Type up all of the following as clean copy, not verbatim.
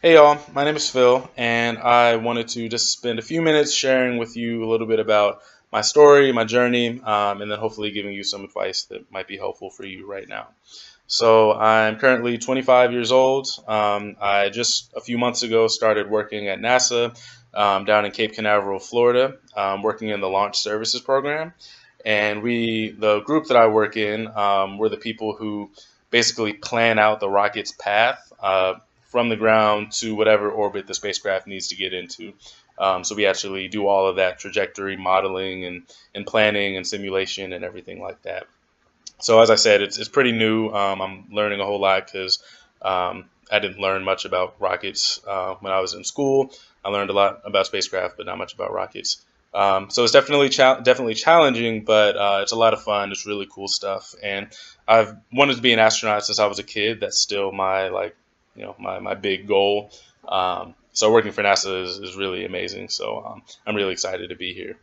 Hey y'all, my name is Phil, and I wanted to just spend a few minutes sharing with you a little bit about my story, my journey, and then hopefully giving you some advice that might be helpful for you right now. So I'm currently 25 years old. I just a few months ago started working at NASA down in Cape Canaveral, Florida, working in the Launch Services Program. And the group that I work in, we're the people who basically plan out the rocket's path from the ground to whatever orbit the spacecraft needs to get into. So we actually do all of that trajectory modeling and planning and simulation and everything like that. So as I said, it's pretty new. I'm learning a whole lot because I didn't learn much about rockets when I was in school. I learned a lot about spacecraft, but not much about rockets. So it's definitely challenging, but it's a lot of fun. It's really cool stuff, and I've wanted to be an astronaut since I was a kid. That's still my my big goal. So working for NASA is really amazing. So I'm really excited to be here.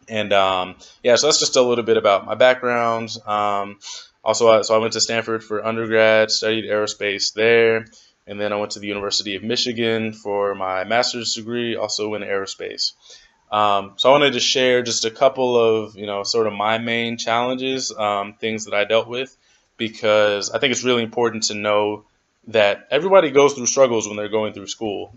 And yeah, so that's just a little bit about my background. So I went to Stanford for undergrad, studied aerospace there, and then I went to the University of Michigan for my master's degree, also in aerospace. So I wanted to share just a couple of, sort of my main challenges, things that I dealt with, because I think it's really important to know that everybody goes through struggles when they're going through school.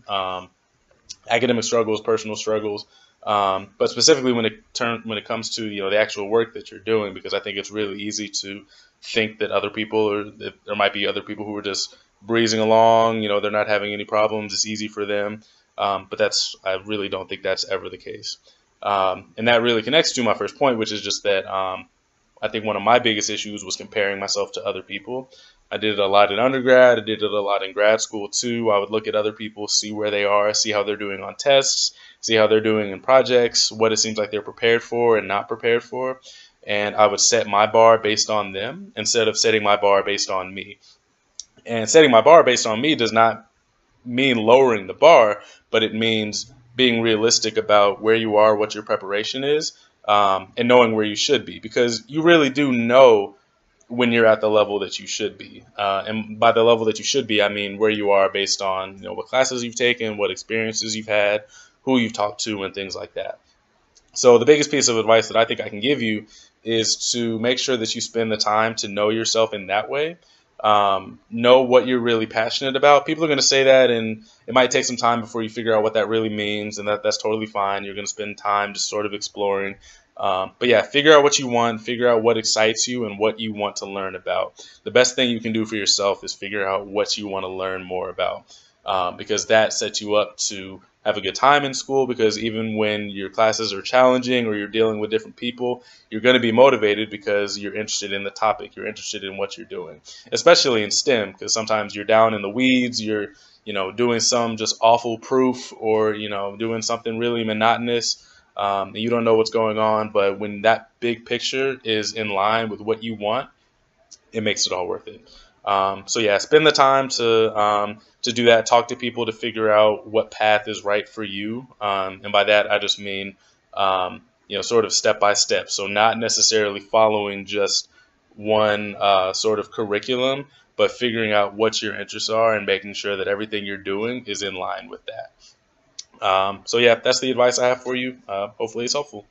Academic struggles, personal struggles, but specifically when it comes to the actual work that you're doing, because I think it's really easy to think that other people or that there might be other people who are just breezing along, they're not having any problems, it's easy for them, but I really don't think that's ever the case, and that really connects to my first point, which is just that I think one of my biggest issues was comparing myself to other people. I did it a lot in undergrad. I did it a lot in grad school too. I would look at other people, see where they are, see how they're doing on tests, see how they're doing in projects, what it seems like they're prepared for and not prepared for. And I would set my bar based on them instead of setting my bar based on me. And setting my bar based on me does not mean lowering the bar, but it means being realistic about where you are, what your preparation is, and knowing where you should be, because you really do know when you're at the level that you should be. And by the level that you should be, I mean where you are based on what classes you've taken, what experiences you've had, who you've talked to, and things like that. So the biggest piece of advice that I think I can give you is to make sure that you spend the time to know yourself in that way. Know what you're really passionate about. People are going to say that, and it might take some time before you figure out what that really means, and that's totally fine. You're going to spend time just sort of exploring. But yeah, figure out what you want, figure out what excites you and what you want to learn about. The best thing you can do for yourself is figure out what you want to learn more about, because that sets you up to have a good time in school, because even when your classes are challenging or you're dealing with different people, you're going to be motivated because you're interested in the topic, you're interested in what you're doing, especially in STEM, because sometimes you're down in the weeds, you're doing some just awful proof, or doing something really monotonous, and you don't know what's going on. But when that big picture is in line with what you want, it makes it all worth it. So yeah, spend the time to do that. Talk to people to figure out what path is right for you, and by that I just mean sort of step by step. So not necessarily following just one sort of curriculum, but figuring out what your interests are and making sure that everything you're doing is in line with that. So yeah, that's the advice I have for you. Hopefully it's helpful.